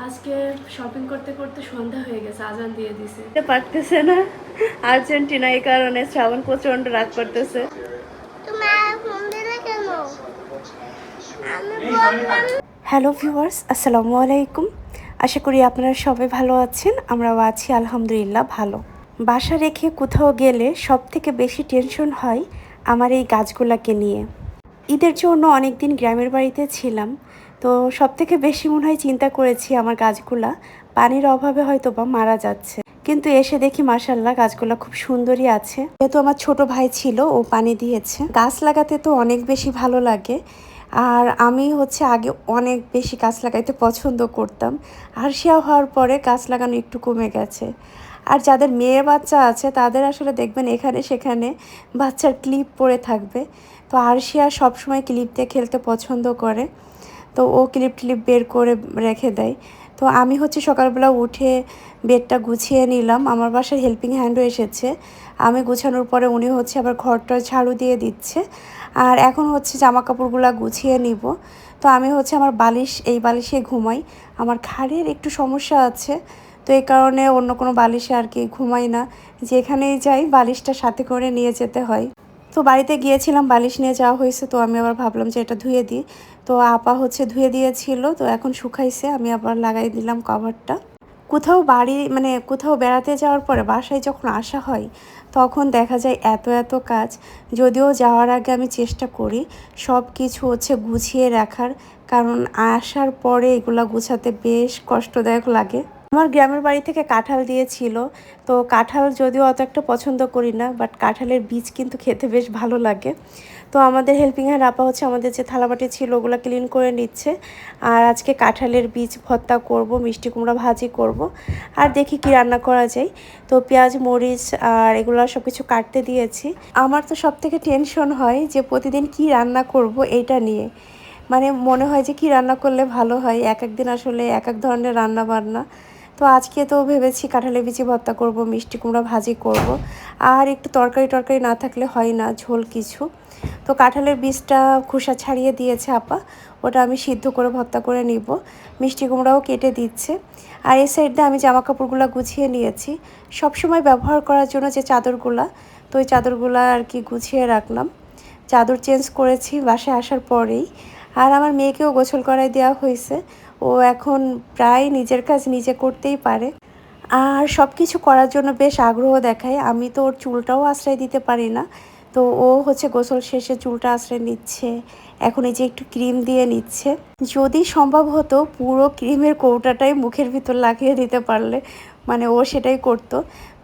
আজকে শপিং করতে করতে সন্ধ্যা হয়ে গেছে, আজান দিয়ে দিছে। পারতেছে না আর্জেন্টিনা, এই কারণে শ্রাবণ প্রচন্ড রাগ করতেছে। হ্যালো ভিউয়ার্স, আসসালামু আলাইকুম। আশা করি আপনারা সবাই ভালো আছেন। আমরাও আছি আলহামদুলিল্লাহ ভালো। বাসা রেখে কোথাও গেলে সব থেকে বেশি টেনশন হয় আমার এই গাছগুলাকে নিয়ে। ঈদের জন্য অনেক দিন গ্রামের বাড়িতে ছিলাম, তো সব থেকে বেশি মনে হয় চিন্তা করেছি আমার গাছগুলা পানির অভাবে হয়তো বা মারা যাচ্ছে। কিন্তু এসে দেখি মাশাআল্লাহ গাছগুলা খুব সুন্দরই আছে। যেহেতু আমার ছোট ভাই ছিল, ও পানি দিয়েছে। গাছ লাগাতে তো অনেক বেশি ভালো লাগে। আর আমি আগে অনেক বেশি গাছ লাগাইতে পছন্দ করতাম। আরশিয়া হওয়ার পরে গাছ লাগানো একটু কমে গেছে। আর যাদের মেয়ে বাচ্চা আছে তাদের আসলে দেখবেন এখানে সেখানে বাচ্চার ক্লিপ পরে থাকবে। তো আরশিয়া সবসময় ক্লিপ দিয়ে খেলতে পছন্দ করে, তো ও ক্লিপ বের করে রেখে দেয়। তো আমি সকালবেলা উঠে বেডটা গুছিয়ে নিলাম। আমার বাসায় হেল্পিং হ্যান্ডও এসেছে। আমি গুছানোর পরে উনি আবার ঘরটা ঝাড়ু দিয়ে দিচ্ছে। আর এখন জামা কাপড়গুলো গুছিয়ে নিব। তো আমি আমার এই বালিশে ঘুমাই। আমার ঘাড়ের একটু সমস্যা আছে, তো এই কারণে অন্য কোনো বালিশে আর কি ঘুমাই না। যেখানেই যাই বালিশটা সাথে করে নিয়ে যেতে হয়। তো বাড়িতে গিয়েছিলাম, বালিশ নিয়ে যাওয়া হয়েছে, তো আমি আবার ভাবলাম যে এটা ধুয়ে দিই। তো আপা ধুয়ে দিয়েছিল, তো এখন শুকাইছে, আমি আবার লাগাই দিলাম কভারটা। কোথাও বেড়াতে যাওয়ার পরে বাসায় যখন আসা হয় তখন দেখা যায় এত এত কাজ। যদিও যাওয়ার আগে আমি চেষ্টা করি সব কিছু গুছিয়ে রাখার, কারণ আসার পরে এগুলা গুছাতে বেশ কষ্টদায়ক লাগে। আমার গ্রামের বাড়ি থেকে কাঁঠাল দিয়েছিল, তো কাঁঠাল যদিও অত একটা পছন্দ করি না, বাট কাঁঠালের বীজ কিন্তু খেতে বেশ ভালো লাগে। তো আমাদের হেল্পিং হ্যান্ড আপা আমাদের যে থালাবাটি ছিল ওগুলো ক্লিন করে নিচ্ছে। আর আজকে কাঁঠালের বীজ ভর্তা করব, মিষ্টি কুমড়া ভাজি করব, আর দেখি কি রান্না করা যায়। তো পেঁয়াজ মরিচ আর এগুলো সব কিছু কাটতে দিয়েছি। আমার তো সব থেকে টেনশন হয় যে প্রতিদিন কি রান্না করব এইটা নিয়ে। মানে মনে হয় যে কি রান্না করলে ভালো হয়, এক একদিন আসলে এক এক ধরনের রান্না বান্না। তো আজকে তো ভেবেছি কাঁঠালের বিচি ভর্তা করব, মিষ্টি কুমড়া ভাজি করব, আর একটু তরকারি না থাকলে হয় না, ঝোল কিছু। তো কাঁঠালের বীজটা খোসা ছাড়িয়ে দিয়েছে আপা, ওটা আমি সিদ্ধ করে ভর্তা করে নিব। মিষ্টি কুমড়াও কেটে দিচ্ছে। আর এই সাইডে আমি জামা কাপড়গুলো গুছিয়ে নিয়েছি সব সময় ব্যবহার করার জন্য, যে চাদরগুলা, তো ওই চাদরগুলা আর কি গুছিয়ে রাখলাম। চাদর চেঞ্জ করেছি বাসায় আসার পরেই। আর আমার মেয়েকেও গোসল করায় দেওয়া হয়েছে। ও এখন প্রায় নিজের কাজ নিজে করতেই পারে, আর সব কিছু করার জন্য বেশ আগ্রহ দেখায়। আমি তো ওর চুলটাও আশ্রয় দিতে পারি না, তো ও গোসল শেষে চুলটা আশ্রয় নিচ্ছে। এখন এই যে একটু ক্রিম দিয়ে নিচ্ছে। যদি সম্ভব হতো পুরো ক্রিমের কৌটাটাই মুখের ভিতর লাগিয়ে দিতে পারলে, মানে ও সেটাই করতো।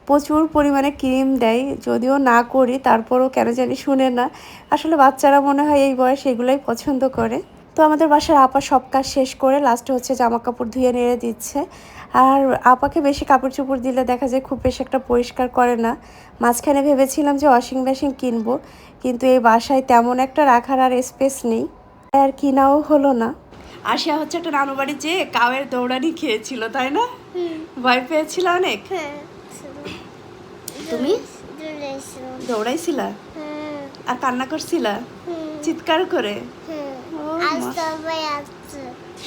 প্রচুর পরিমাণে ক্রিম দেয়, যদিও না করি তারপরও কেন জানি শুনে না। আসলে বাচ্চারা মনে হয় এই বয়সে এগুলোই পছন্দ করে। তো আমাদের বাসার আপা সব কাজ শেষ করে লাস্টে জামা কাপড় ধুয়ে নেড়ে দিচ্ছে। আর আপাকে বেশি কাপড় চোপড় দিলে দেখা যায় খুব বেশি একটা পরিষ্কার করে না। মাঝখানে ভেবেছিলাম যে ওয়াশিং মেশিন কিনবো, কিন্তু এই বাসায় তেমন একটা রাখার আর স্পেস নেই, আর কিনাও হলো না। আশিয়া একটা নানু বাড়ি যে কাউয়ের দৌড়ানি খেয়েছিল, তাই না? ভয় পেয়েছিল অনেক। তুমি দৌড়াইছিলা আর কান্না করছিলা চিৎকার করে?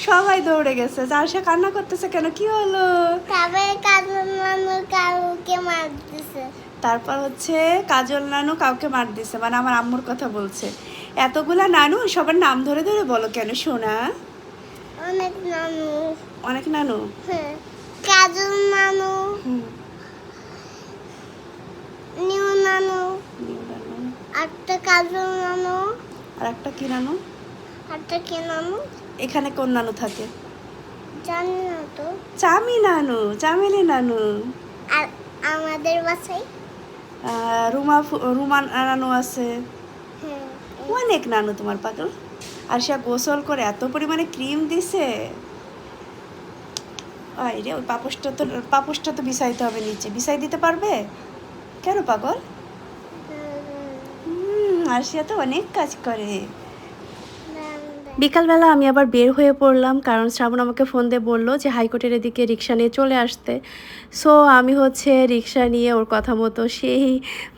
সবাই দৌড়ে গেছে, যার সে কান্না করতেছে কেন, কি হলো? তারপর কাজল নানু কাউকে মার দিছে, মানে আমার আম্মুর কথা বলছে। এতগুলা নানু, সবার নাম ধরে ধরে বলো কেন সোনা? অনেক নানু। কাজল নানু, নিউ নানু, একটা কাজল নানু, আর একটা কি নানু? একটা কি নানু? এখানে কোন নানু থাকে জানি না তো। চামি নানু, চামেলি নানু। আর আমাদের বাসায় রুমা নানু আছে। অনেক নানু তোমার পাগল। আর সে গোসল করে এত পরিমাণে ক্রিম দিছে। রে ওই পাপোশটা তো বিছাইতে হবে নিচে, বিছাই দিতে পারবে কেন পাগল? আরশিয়া তো অনেক কাজ করে। বিকালবেলা আমি আবার বের হয়ে পড়লাম, কারণ শ্রাবণ আমাকে ফোন দিয়ে বললো যে হাইকোর্টের এদিকে রিক্সা নিয়ে চলে আসতে। সো আমি হচ্ছে রিক্সা নিয়ে ওর কথা মতো সেই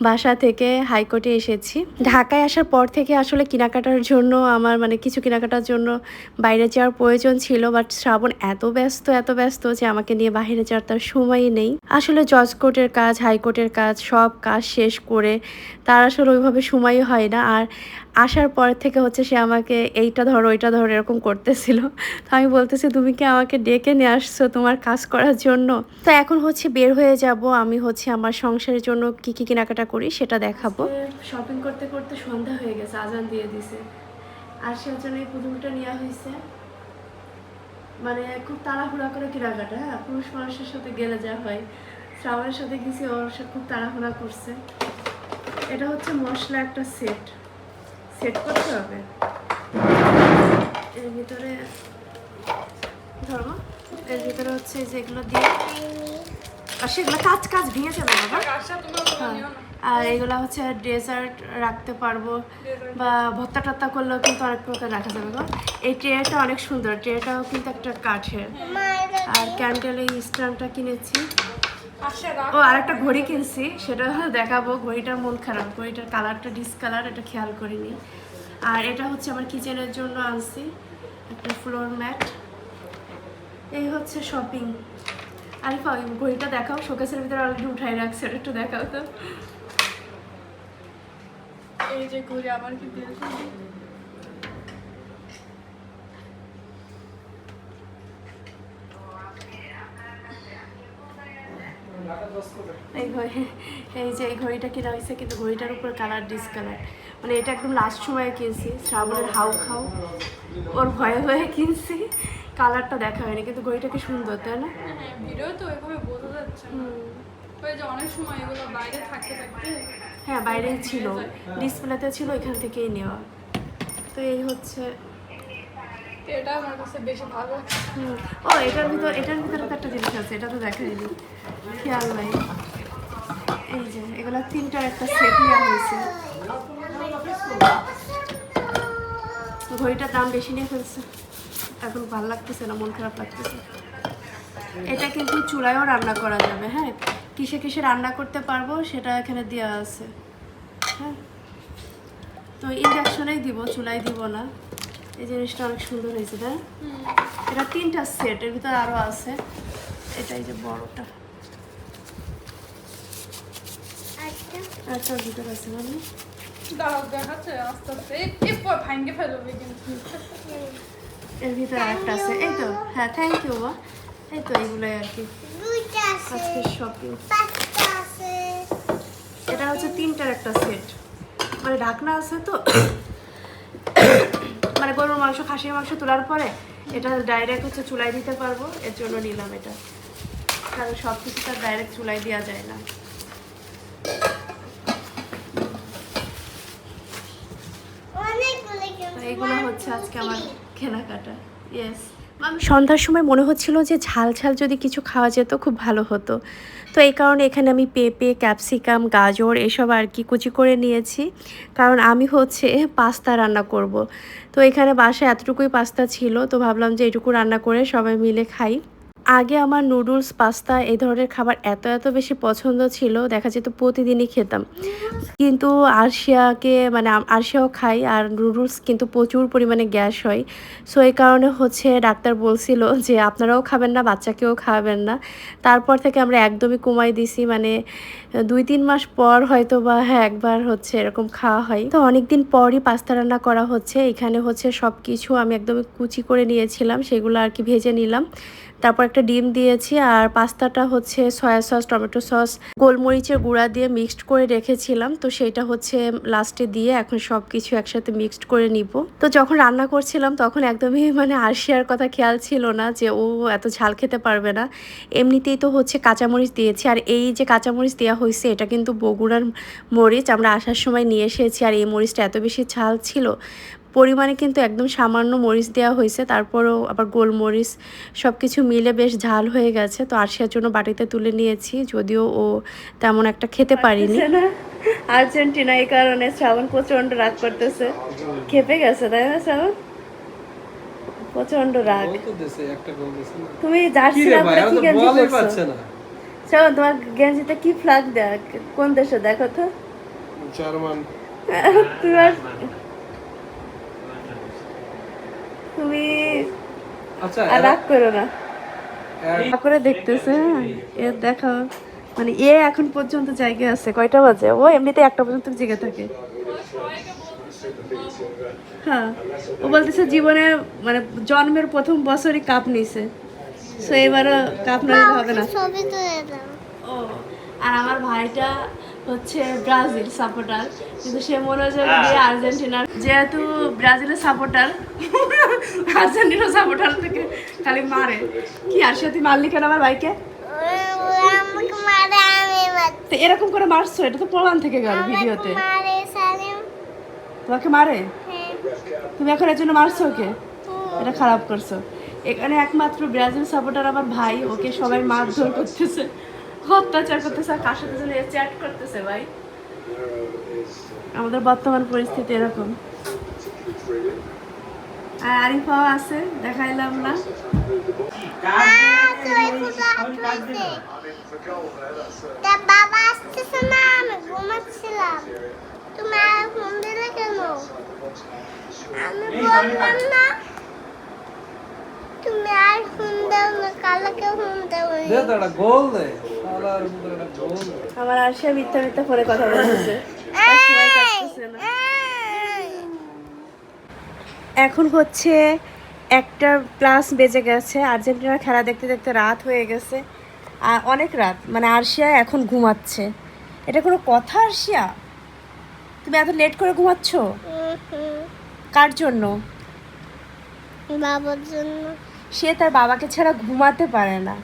বাসা থেকে হাইকোর্টে এসেছি। ঢাকায় আসার পর থেকে আসলে কেনাকাটার জন্য আমার মানে কিছু কেনাকাটার জন্য বাইরে যাওয়ার প্রয়োজন ছিল, বাট শ্রাবণ এত ব্যস্ত যে আমাকে নিয়ে বাইরে যাওয়ার তার সময়ই নেই। আসলে জজ কোর্টের কাজ, হাইকোর্টের কাজ, সব কাজ শেষ করে তার আসলে ওইভাবে সময়ই হয় না। আর আসার পর থেকে হচ্ছে সে আমাকে এইটা ধরো ওইটা ধরো এরকম করতেছিল। তো আমি বলতেছি তুমি কি আমাকে ডেকে নিয়ে আসছো তোমার কাজ করার জন্য? তো এখন হচ্ছে বের হয়ে যাব, আমি হচ্ছে আমার সংসারের জন্য কি কি কেনাকাটা করি সেটা দেখাবো। শপিং করতে করতে সন্ধ্যা হয়ে গেছে, আজান দিয়ে দিছে। আর সে জন্য এই পুতুলটা নেওয়া হয়েছে। মানে খুব তাড়াহুড়া করে কেনাকাটা, হ্যাঁ, পুরুষ মানুষের সাথে গেলে যা হয়। শ্রাবণের সাথে গেছি, ওর সাথে খুব তাড়াহুড়া করছে। এটা হচ্ছে মশলা একটা সেট করতে হবে। এর ভিতরে ধরো, এর ভিতরে হচ্ছে যেগুলো দিয়ে, আর সেগুলো কাজ ভেঙে যাবে বাবা। আর এগুলো হচ্ছে ডেজার্ট রাখতে পারবো, বা ভর্তা টত্তা করলেও কিন্তু অনেক প্রকার রাখা যাবে গো। এই ট্রেটা অনেক সুন্দর, ট্রেটাও কিন্তু একটা কাঠের। আর ক্যান্ডেল এই স্ট্যান্ডটা কিনেছি। ও আর একটা ঘড়ি কিনছি, সেটা দেখাবো। ঘড়িটার মন খারাপ, ঘড়িটার কালারটা ডিসকালার, এটা খেয়াল করিনি। আর এটা হচ্ছে আমার কিচেনের জন্য আনছি একটা ফ্লোর ম্যাট। এই হচ্ছে শপিং। আরিফা ওই ঘড়িটা দেখাও, শোকেসের ভিতরে অলরেডি উঠাই রাখছে, এটা একটু দেখাও তো। এই যে ঘড়ি আমার কি দিয়েছে, এই যে এই ঘড়িটা কিনা হয়েছে, কিন্তু ঘড়িটার উপর কালার ডিসকালার। মানে এটা একদম লাস্ট সময়ে কিনছি, শ্রাবণের হাউ খাও ওর ভয়ে কিনছি, কালারটা দেখা হয়নি। কিন্তু ঘড়িটা কি সুন্দর, তাই না? ভিডিও তো ওইভাবে বোঝা যাচ্ছে না। ওই যে অনেক সময় এগুলো বাইরে থাকতে হ্যাঁ বাইরেই ছিল, ডিসপ্লেতে ছিল, এখান থেকেই নেওয়া। তো এই হচ্ছে এটা আমার কাছে বেশি ভালো। ও এটার ভিতরে তো একটা জিনিস আছে, এটা তো দেখাইনি, খেয়াল নাই। এই যে এগুলো তিনটার একটা সেট নেওয়া হয়েছে। ঘড়িটার দাম বেশি নিয়ে ফেলছে, এখন ভালো লাগতেছে না, মন খারাপ লাগতেছে। এটা কিন্তু চুলায়ও রান্না করা যাবে, হ্যাঁ, কিসে রান্না করতে পারবো সেটা এখানে দেওয়া আছে। হ্যাঁ, তো ইন্ডাকশনেই দিব, চুলায় দিব না। এই জিনিসটা অনেক সুন্দর হয়েছে, তাই এটা তিনটা সেট, এর ভিতরে আরও আছে। এটাই যে বড়টা, একটার ভিতরে আছে মানে দাঁড়াও দেখাচ্ছে আস্তে আস্তে, এই ভাঙ্গে ফেলবে কিন্তু। এর ভিতরে একটা আছে, এই তো। হ্যাঁ থ্যাংক ইউ মা। এই তো এইগুলোই আর কি আজকের শপিং। এটা হচ্ছে তিনটার একটা সেট, মানে ঢাকনা আছে তো, মানে গরুর মাংস, খাসির মাংস তোলার পরে এটা ডাইরেক্ট হচ্ছে চুলায় দিতে পারবো, এর জন্য নিলাম এটা। কারণ সব কিছু তার ডাইরেক্ট চুলায় দেওয়া যায় না। এইগুলো হচ্ছে আজকে আমার কেনাকাটা। ইয়েস, সন্ধ্যার সময় মনে হচ্ছিল যে ঝাল যদি কিছু খাওয়া যেত খুব ভালো হতো। তো এই কারণে এখানে আমি পেঁপে, ক্যাপসিকাম, গাজর এসব আর কি কুচি করে নিয়েছি, কারণ আমি হচ্ছে পাস্তা রান্না করব। তো এখানে বাসায় এতটুকুই পাস্তা ছিল, তো ভাবলাম যে এটুকু রান্না করে সবাই মিলে খাই। আগে আমার নুডলস, পাস্তা এই ধরনের খাবার এত বেশি পছন্দ ছিল, দেখা যেত প্রতিদিনই খেতাম। কিন্তু আরশিয়াও খাই, আর নুডলস কিন্তু প্রচুর পরিমাণে গ্যাস হয়। সো এই কারণে হচ্ছে ডাক্তার বলছিল যে আপনারাও খাবেন না, বাচ্চাকেও খাওয়াবেন না। তারপর থেকে আমরা একদমই কমাই দিছি, মানে 2-3 মাস পর হয়তো বা একবার হচ্ছে এরকম খাওয়া হয়। তো অনেকদিন পরই পাস্তা রান্না করা হচ্ছে। এখানে হচ্ছে সব কিছু আমি একদমই কুচি করে নিয়েছিলাম, সেগুলো আর কি ভেজে নিলাম। তারপর একটা ডিম দিয়েছি, আর পাস্তাটা হচ্ছে সয়া সস, টমেটো সস, গোলমরিচের গুঁড়া দিয়ে মিক্সড করে রেখেছিলাম। তো সেটা হচ্ছে লাস্টে দিয়ে এখন সব কিছু একসাথে মিক্সড করে নিব। তো যখন রান্না করছিলাম তখন একদমই আরশিয়ার কথা খেয়াল ছিল না যে ও এত ঝাল খেতে পারবে না। এমনিতেই তো হচ্ছে কাঁচামরিচ দিয়েছি, আর এই যে কাঁচামরিচ দেওয়া হয়েছে এটা কিন্তু বগুড়ার মরিচ, আমরা আসার সময় নিয়ে এসেছি। আর এই মরিচটা এত বেশি ঝাল ছিল, পরিমাণে কিন্তু একদম সামান্য মরিচ দেওয়া হয়েছে, তারপরও আবার গোলমরিচ সব কিছু মিলে বেশ ঝাল হয়ে গেছে। তো আরশিয়ার জন্য বাটিতে তুলে নিয়েছি, যদিও ও তেমন একটা খেতে পারিনি। আর্জেন্টিনা, এই কারণে শ্রাবণ প্রচন্ড রাগ করতেছে, খেপে গেছে, তাই না শ্রাবণ? প্রচন্ড রাগ। গোল তো দিছে, একটা গোল দিছে না। তুমি কি জার্সি রে না ভাই, পরে আর কি তো গেঞ্জি বলই পরছো? পাচ্ছে না। চলো তোমার গেঞ্জিতে কি ফ্ল্যাগ দেখ, কোন দেশে দেখো তো। জার্মান। তোমার তুমি আচ্ছা আর রাগ করো না। এর- করে দেখতেছে, হ্যাঁ এ দেখো মানে এ এখন পর্যন্ত জায়গায় আছে। কয়টা বাজে? ও এমনিতে একটা পর্যন্ত জেগে থাকে। হ্যাঁ, ও বলতেছে জীবনে মানে জন্মের প্রথম বছরই কাপ নিছে, সো এবারও কাপ না নিলে হবে না। ছবি তুলে দাও। ও আর আমার ভাইটা হচ্ছে ব্রাজিল সাপোর্টার, কিন্তু সে মনোযোগ দিয়ে আর্জেন্টিনার, যেহেতু ব্রাজিলের সাপোর্টার আর্জেন্টিনা সাপোর্টার থেকে খালি মারে। কি আর সাথে মারলি কেন আমার ভাইকে? ওরা আমাকে মারে, আমি তো এরকম করে মারছো, এটা তো প্রমাণ থেকে গেল ভিডিওতে। মারে সালিম। তোমাকে মারে? হ্যাঁ। তুমি এখন এর জন্য মারছো ওকে? এটা খারাপ করছো। এখানে একমাত্র ব্রাজিল সাপোর্টার আমার ভাই, ওকে সবাই মারধর করতেছে, অত্যাচার করতেছে, আর কার সাথে যেন চ্যাট করতেছে। ভাই আমাদের বর্তমান পরিস্থিতি এরকম। আর আরিফাও আছে, দেখাইলাম না। তা বাবা আসতেছে না, আমি ঘুমাচ্ছিলাম। তুমি আর ফোন দিলে কেন? আমি বললাম না তুমি আর ফোন দাও না, কালকে ফোন দাও। দে তো একটা গোল দে, শালার মতো একটা গোল দে। আমার আশা মিথ্যা মিথ্যা ফোনে কথা বলতেছে, আর সময় কাটতেছে না। এখন হচ্ছে 1:00+ বেজে গেছে। আর্জেন্টিনার খেলা দেখতে দেখতে রাত হয়ে গেছে, আর অনেক রাত। মানে আরশিয়া এখন ঘুমাচ্ছে। এটা কোনো কথা আরশিয়া? তুমি এত লেট করে ঘুমাচ্ছ কার জন্য? বাবার জন্য। সে তার বাবাকে ছাড়া ঘুমাতে পারে না,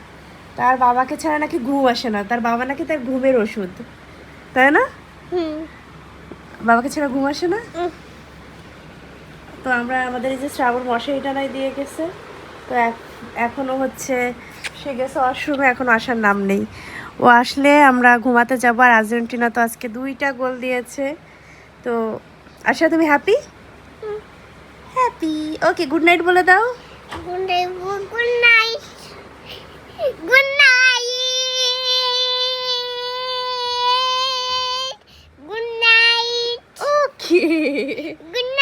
তার বাবাকে ছাড়া নাকি ঘুম আসে না, তার বাবা নাকি তার ঘুমের ওষুধ, তাই না? বাবাকে ছাড়া ঘুম আসে না। তো আমরা আমাদের এই যে শ্রাবণ মশারিটা নাই দিয়ে গেছে, তো এখনও হচ্ছে সে গেছে ওয়াশরুমে, এখনও আসার নাম নেই। ও আসলে আমরা ঘুমাতে যাবো। আর আর্জেন্টিনা তো আজকে 2টা গোল দিয়েছে। তো আশা তুমি হ্যাপি? হ্যাপি। ওকে, গুড নাইট বলে দাও। Good night. Good night.